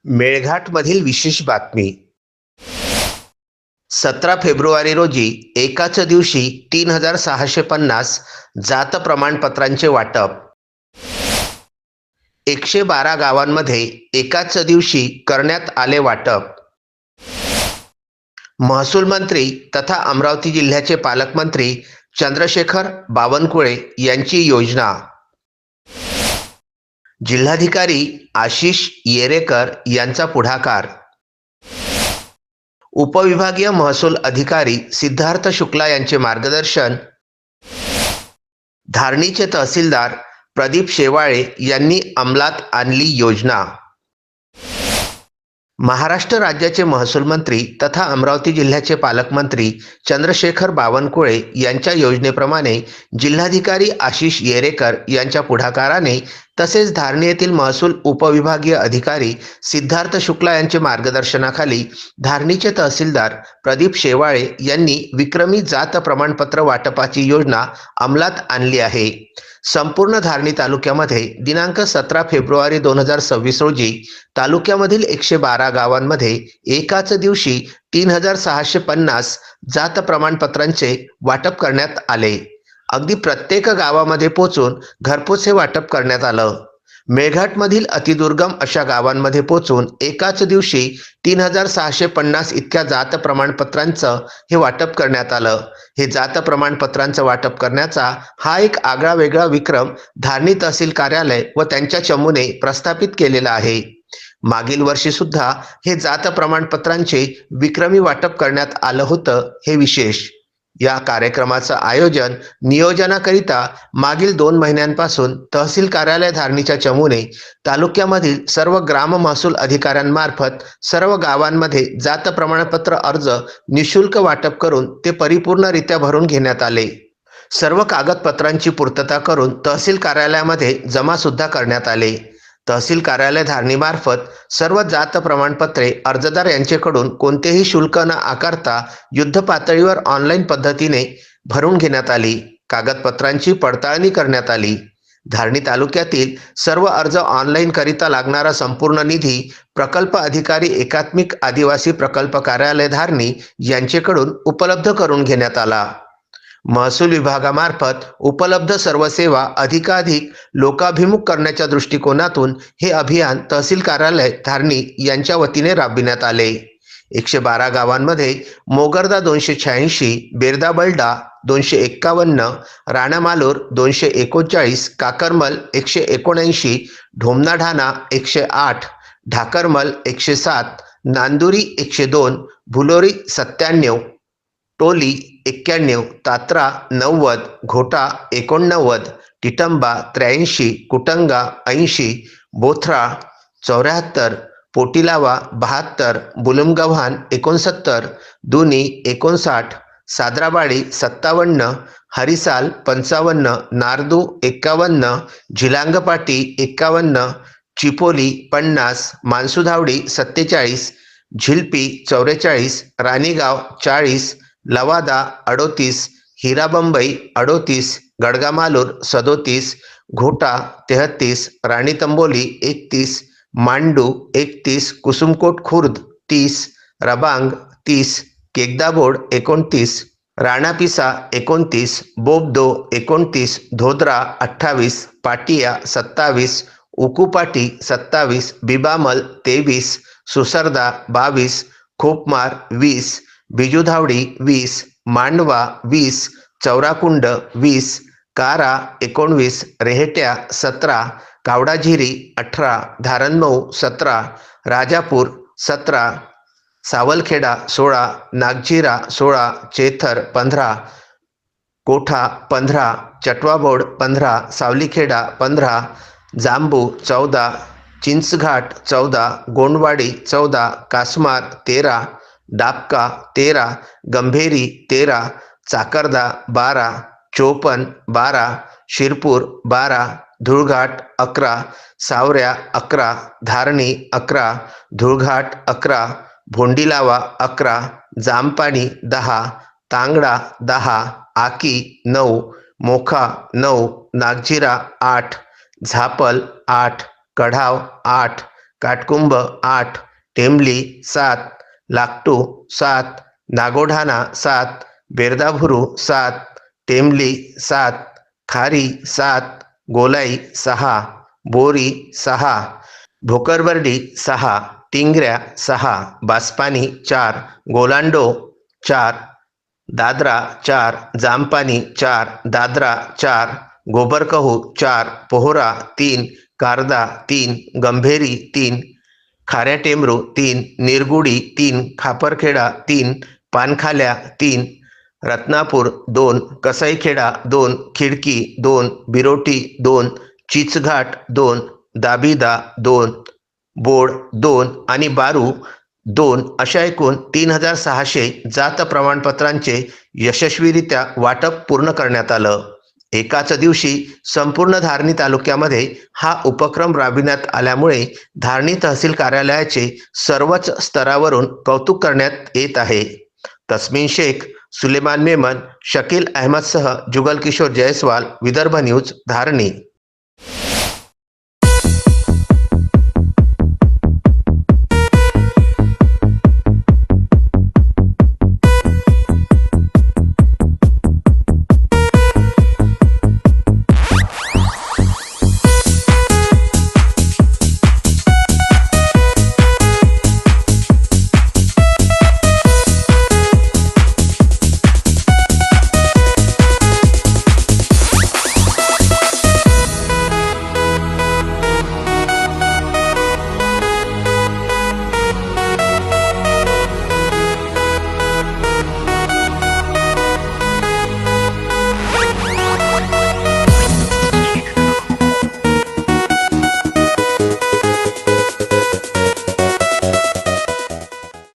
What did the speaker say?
मेळघाटमधील विशेष बातमी. 17 फेब्रुवारी रोजी एकाच दिवशी 3650 जात प्रमाणपत्रांचे वाटप. 112 गावांमध्ये एकाच दिवशी करण्यात आले वाटप. महसूल मंत्री तथा अमरावती जिल्ह्याचे पालकमंत्री चंद्रशेखर बावनकुळे यांची योजना. जिल्हाधिकारी आशिष येरेकर यांचा पुढाकार. उपविभागीय महसूल अधिकारी सिद्धार्थ शुक्ला यांचे मार्गदर्शन. धारणीचे तहसीलदार प्रदीप शेवाळे यांनी अंमलात आणली योजना. महाराष्ट्र राज्याचे महसूल मंत्री तथा अमरावती जिल्ह्याचे पालकमंत्री चंद्रशेखर बावनकुळे यांच्या योजनेप्रमाणे जिल्हाधिकारी आशिष येरेकर यांच्या पुढाकाराने तसेच धारणी येथील महसूल उपविभागीय अधिकारी सिद्धार्थ शुक्ला यांच्या मार्गदर्शनाखाली धारणीचे तहसीलदार प्रदीप शेवाळे यांनी विक्रमी जात प्रमाणपत्र वाटपाची योजना अंमलात आणली आहे. संपूर्ण धारणी तालुक्यामध्ये दिनांक 17 फेब्रुवारी 2026 रोजी तालुक्यामधील 112 गावांमध्ये एकाच दिवशी 3650 जात प्रमाणपत्रांचे वाटप करण्यात आले. अगदी प्रत्येक गावामध्ये पोहोचून घरपोच हे वाटप करण्यात आलं. मेळघाटमधील अतिदुर्गम अशा गावांमध्ये पोहोचून एकाच दिवशी 3650 इतक्या जात प्रमाणपत्रांचं हे वाटप करण्यात आलं. हे जात प्रमाणपत्रांचं वाटप करण्याचा हा एक आगळा वेगळा विक्रम धारणी तहसील कार्यालय व त्यांच्या चमूने प्रस्थापित केलेला आहे. मागील वर्षी सुद्धा हे जात प्रमाणपत्रांचे विक्रमी वाटप करण्यात आलं होतं. हे विशेष. या कार्यक्रमाचं आयोजन नियोजनाकरिता मागील 2 महिन्यांपासून तहसील कार्यालय धारणीच्या चमूने तालुक्यामधील सर्व ग्राम महसूल अधिकाऱ्यांमार्फत सर्व गावांमध्ये जात प्रमाणपत्र अर्ज निशुल्क वाटप करून ते परिपूर्णरित्या भरून घेण्यात आले. सर्व कागदपत्रांची पूर्तता करून तहसील कार्यालयामध्ये जमा सुद्धा करण्यात आले. तहसील कार्यालय धारणीमार्फत सर्व जात प्रमाणपत्रे अर्जदार यांच्याकडून कोणतेही शुल्क न आकारता युद्ध पातळीवर ऑनलाईन पद्धतीने भरून घेण्यात आली. कागदपत्रांची पडताळणी करण्यात आली. धारणी तालुक्यातील सर्व अर्ज ऑनलाईन करिता लागणारा संपूर्ण निधी प्रकल्प अधिकारी एकात्मिक आदिवासी प्रकल्प कार्यालय धारणी यांच्याकडून उपलब्ध करून घेण्यात आला. महसूल विभागामार्फत उपलब्ध सर्व सेवा अधिकाधिक लोकाभिमुख करण्याच्या दृष्टिकोनातून हे अभियान तहसील कार्यालय धारणी यांच्या वतीने राबविण्यात आले. 112 गावांमध्ये मोगरदा 286, बेरदा बलडा 251, राणामालूर 239, काकरमल 179, ढोमनाढाणा 108, ढाकरमल 107, नांदुरी 102, भुलोरी 97, टोली 91, तात्रा 90, घोटा 89, टिटंबा 83, कुटंगा 80, बोथरा 74, पोटीलावा 72, बुलुमगव्हाण 69, दुनी 59, साद्राबाडी 57, हरिसाल 55, नारदू 51, झिलांगपाटी 51, चिपोली 50, मानसुधावडी 47, झिलपी 44, राणीगाव 40, लवादा 38, हिराबंबई 38, गडगामालूर 37, घोटा 33, राणीतंबोली 31, मांडू 31, कुसुमकोट खुर्द 30, रबांग 30, केकदाबोड 29, राणापिसा 29, बोबदो 29, धोदरा 28, पाटिया 27, उकुपाटी 27, बिबामल 23, सुसरदा 22, खोपमार 20, बिजुधावडी 20, मांडवा 20, चौराकुंड 20, कारा 19, रेहट्या 17, कावडाझिरी 18, धारणमऊ 17, राजापूर 17, सावलखेडा 16, नागझिरा 16, चेथर 15, कोठा 15, चटवाबोड 15, सावलीखेडा 15, जांबू 14, चिंचघाट 14, गोंडवाडी 14, कासमार 13, डाबका 13, गंभेरी 13, चाकरदा 12, चोपन 12, शिरपूर 12, धुळघाट 11, सावऱ्या 11, धारणी 11, धुळघाट 11, भोंडीलावा 11, जामपाणी 10, तांगडा 10, आकी 9, मोखा 9, नागझिरा 8, झापल 8, कढाव 8, काटकुंब 8, टेंबली 7, लाकटू 7, नागोढाणा 7, बेरदाभुरू 7, टेंबली 7, खारी 7, गोलाई 6, बोरी 6, भोकरबर्डी 6, टिंगऱ्या 6, बासपानी 4, गोलांडो 4, दादरा 4, जामपानी 4, दादरा 4, गोबरकहू 4, पोहरा 3, कारदा 3, गंभेरी 3, खाऱ्याटेमरू 3, निरगुडी 3, खापरखेडा 3, पानखाल्या 3, रत्नापूर 2, कसाईखेडा 2, खिडकी 2, बिरोटी 2, चिचघाट 2, दाबिदा 2, बोड 2 आणि बारू 2 अशा एकूण 3600 जात प्रमाणपत्रांचे यशस्वीरित्या वाटप पूर्ण करण्यात आलं. एकाच दिवशी संपूर्ण धारणी तालुक्यामध्ये हा उपक्रम राबविण्यात आल्यामुळे धारणी तहसील कार्यालयाचे सर्वच स्तरावरून कौतुक करण्यात येत आहे. तस्मीन शेख, सुलेमान मेमन, शकील अहमदसह जुगल किशोर जयस्वाल, विदर्भ न्यूज, धारणी.